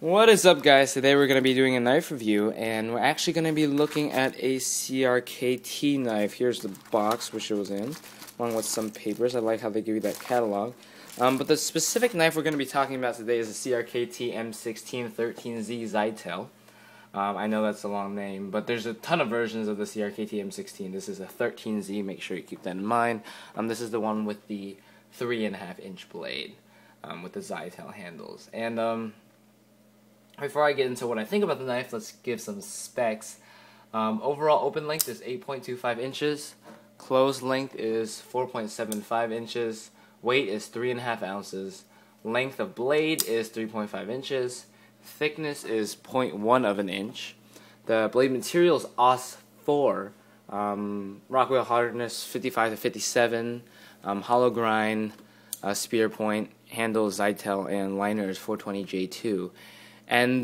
What is up, guys? Today we're going to be doing a knife review, and we're actually going to be looking at a CRKT knife. Here's the box which it was in, along with some papers. I like how they give you that catalog. But the specific knife we're going to be talking about today is the CRKT M16 13Z Zytel. I know that's a long name, but there's a ton of versions of the CRKT M16. This is a 13Z, make sure you keep that in mind. This is the one with the 3.5-inch blade with the Zytel handles. And before I get into what I think about the knife, let's give some specs. Overall open length is 8.25 inches. Closed length is 4.75 inches. Weight is 3.5 ounces. Length of blade is 3.5 inches. Thickness is 0.1 of an inch. The blade material is AUS-4. Rockwell hardness 55 to 57. Hollow grind, spear point, handle Zytel, and liner is 420J2. And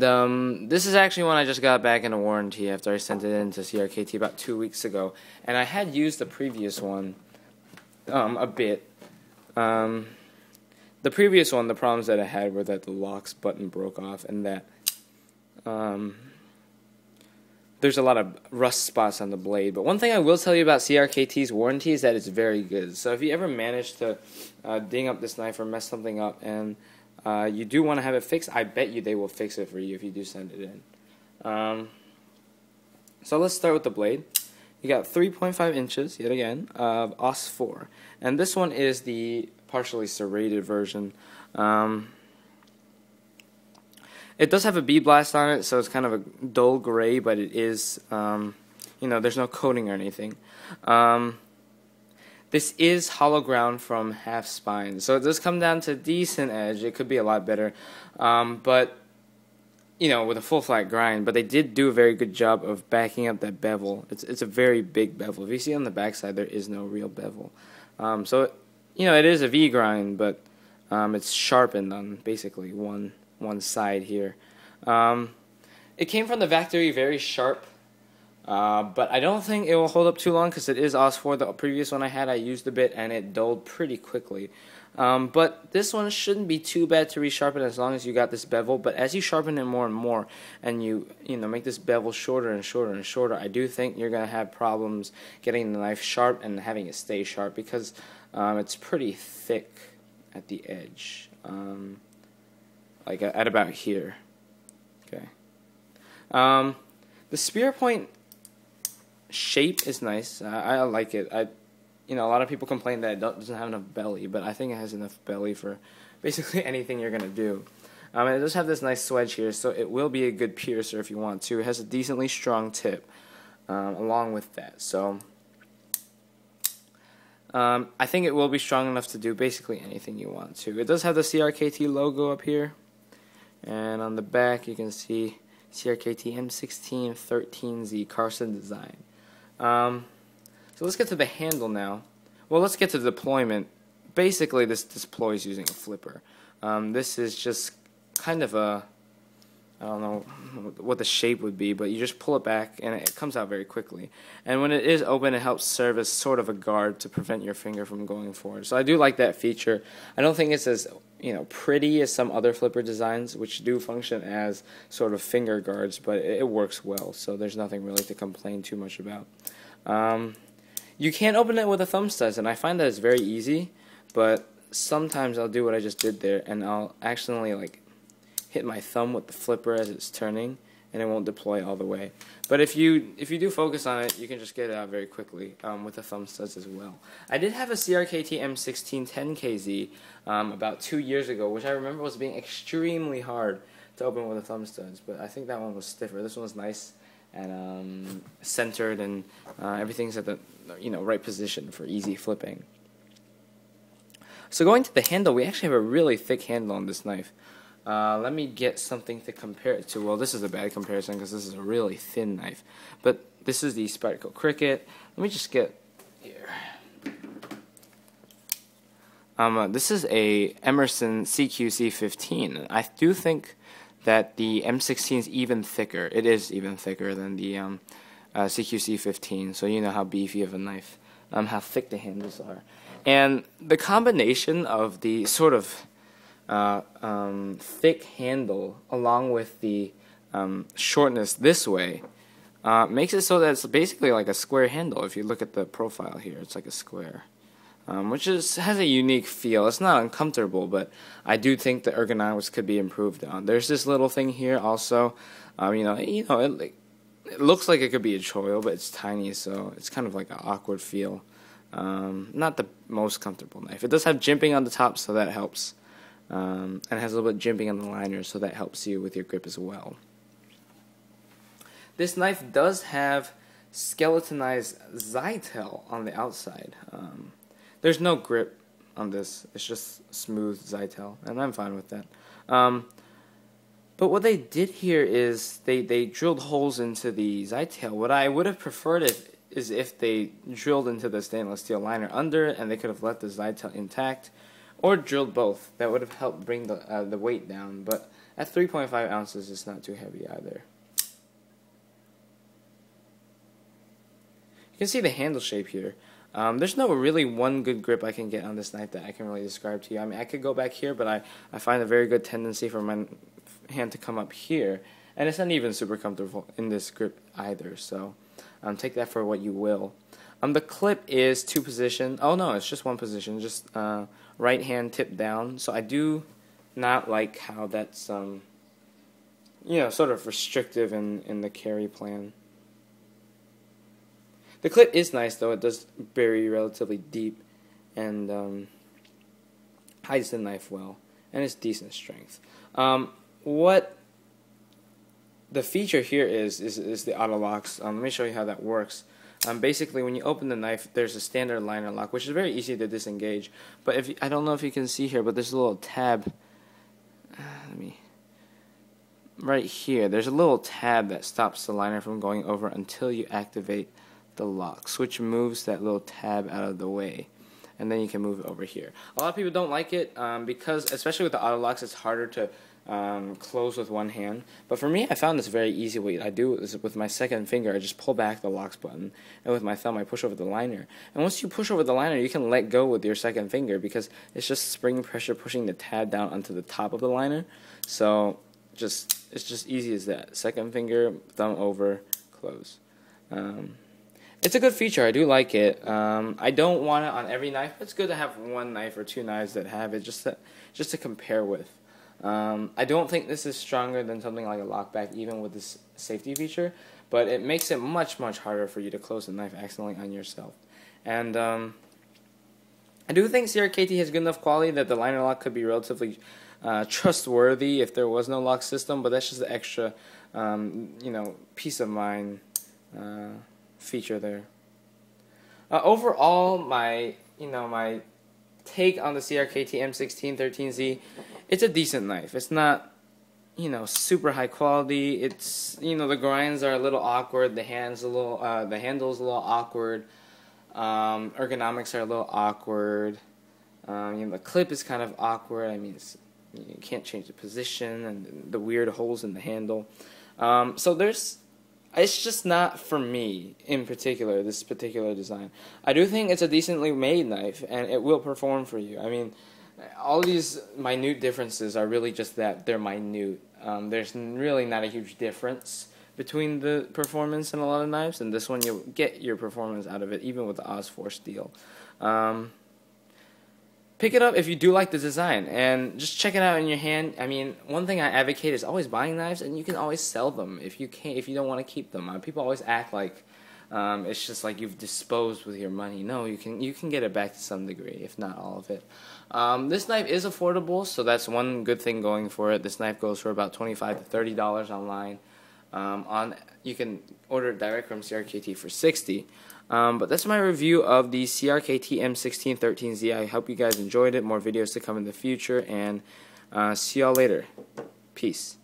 this is actually one I just got back in a warranty after I sent it in to CRKT about 2 weeks ago. And I had used the previous one a bit. The previous one, the problems that I had were that the locks button broke off and that there's a lot of rust spots on the blade. But one thing I will tell you about CRKT's warranty is that it's very good. So if you ever manage to ding up this knife or mess something up and you do want to have it fixed, I bet you they will fix it for you if you do send it in. So let's start with the blade. You got 3.5 inches, yet again, of AUS-4. And this one is the partially serrated version. It does have a bead blast on it, so it's kind of a dull gray, but it is, there's no coating or anything. This is hollow ground from half spine, so it does come down to decent edge. It could be a lot better, but with a full flat grind. But they did do a very good job of backing up that bevel. It's a very big bevel. If you see on the backside, there is no real bevel. So it is a V grind, but it's sharpened on basically one side here. It came from the factory very sharp. But I don't think it will hold up too long because it is AUS-4. The previous one I had, I used a bit and it dulled pretty quickly. But this one shouldn't be too bad to resharpen as long as you got this bevel. But as you sharpen it more and more and you make this bevel shorter and shorter and shorter, I do think you're going to have problems getting the knife sharp and having it stay sharp because it's pretty thick at the edge, like at about here. Okay. The spear point shape is nice. I like it. A lot of people complain that it doesn't have enough belly, but I think it has enough belly for basically anything you're gonna do. And it does have this nice swedge here, so it will be a good piercer if you want to. It has a decently strong tip along with that. So I think it will be strong enough to do basically anything you want to. It does have the CRKT logo up here, and on the back you can see CRKT M16 13Z Carson design. So let's get to the handle now. Well, let's get to the deployment. Basically, this deploys using a flipper. This is just kind of a, I don't know what the shape would be, but you just pull it back and it comes out very quickly. And when it is open, it helps serve as sort of a guard to prevent your finger from going forward. So I do like that feature. I don't think it's as pretty as some other flipper designs, which do function as sort of finger guards, but it works well, so there's nothing really to complain too much about. You can open it with a thumb studs, and I find that it's very easy, but sometimes I'll do what I just did there, and I'll accidentally hit my thumb with the flipper as it's turning, and it won't deploy all the way. But if you do focus on it, you can just get it out very quickly with the thumb studs as well. I did have a CRKT M16 10KZ about 2 years ago, which I remember was being extremely hard to open with the thumb studs, but I think that one was stiffer. This one was nice and centered, and everything's at the right position for easy flipping. So going to the handle, we actually have a really thick handle on this knife. Let me get something to compare it to. Well, this is a bad comparison because this is a really thin knife. But this is the Spyderco Cricket. Let me just get here. This is a Emerson CQC15. I do think that the M16 is even thicker. It is even thicker than the CQC15. So you know how beefy of a knife, how thick the handles are. And the combination of the sort of thick handle along with the shortness this way makes it so that it's basically like a square handle. If you look at the profile here, it's like a square, which has a unique feel. It's not uncomfortable, but I do think the ergonomics could be improved on. There's this little thing here also. It looks like it could be a choil, but it's tiny, so it's kind of like an awkward feel. Not the most comfortable knife. It does have jimping on the top, so that helps. And it has a little bit of jimping on the liner, so that helps you with your grip as well. This knife does have skeletonized Zytel on the outside. There's no grip on this. It's just smooth Zytel, and I'm fine with that. But what they did here is they drilled holes into the Zytel. What I would have preferred is if they drilled into the stainless steel liner under, and they could have left the Zytel intact, or drilled both. That would have helped bring the weight down. But at 3.5 ounces, it's not too heavy either. You can see the handle shape here. There's no really one good grip I can get on this knife that I can really describe to you. I mean, I could go back here, but I find a very good tendency for my hand to come up here, and it's not even super comfortable in this grip either, so take that for what you will. The clip is 2 position. Oh no, it's just 1 position, just right hand tip down. So I do not like how that's sort of restrictive in the carry plan. The clip is nice though. It does bury relatively deep and hides the knife well, and it's decent strength. What the feature here is the auto locks. Let me show you how that works. Basically, when you open the knife, there's a standard liner lock, which is very easy to disengage. But I don't know if you can see here, but there's a little tab. Right here, there's a little tab that stops the liner from going over until you activate the locks, which moves that little tab out of the way, and then you can move it over here. A lot of people don't like it because, especially with the auto locks, it's harder to close with one hand. But for me, I found this very easy. What I do is with my second finger, I just pull back the locks button, and with my thumb, I push over the liner. And once you push over the liner, you can let go with your second finger because it's just spring pressure pushing the tab down onto the top of the liner. So it's just easy as that. Second finger, thumb over, close. It's a good feature. I do like it. I don't want it on every knife, but it's good to have 1 knife or 2 knives that have it just to compare with. I don't think this is stronger than something like a lockback, even with this safety feature, but it makes it much, much harder for you to close the knife accidentally on yourself. And I do think CRKT has good enough quality that the liner lock could be relatively trustworthy if there was no lock system, but that's just the extra, peace of mind feature there. Overall, my take on the CRKT M16 13Z, it's a decent knife. It's not, super high quality. It's, the grinds are a little awkward. The handle's a little awkward. Ergonomics are a little awkward. The clip is kind of awkward. I mean, you can't change the position and the weird holes in the handle. It's just not for me in particular, this particular design. I do think it's a decently made knife, and it will perform for you. I mean, all these minute differences are really just that they're minute. There's really not a huge difference between the performance in a lot of knives, and this one you'll get your performance out of it, even with the Osforce steel. Pick it up if you do like the design, and just check it out in your hand. I mean, one thing I advocate is always buying knives, and you can always sell them if you don't want to keep them. People always act like it's just like you've disposed with your money. No, you can get it back to some degree, if not all of it. This knife is affordable, so that's one good thing going for it. This knife goes for about $25 to $30 online. You can order it direct from CRKT for $60. But that's my review of the CRKT M16 13Z. I hope you guys enjoyed it. More videos to come in the future, and see y'all later. Peace.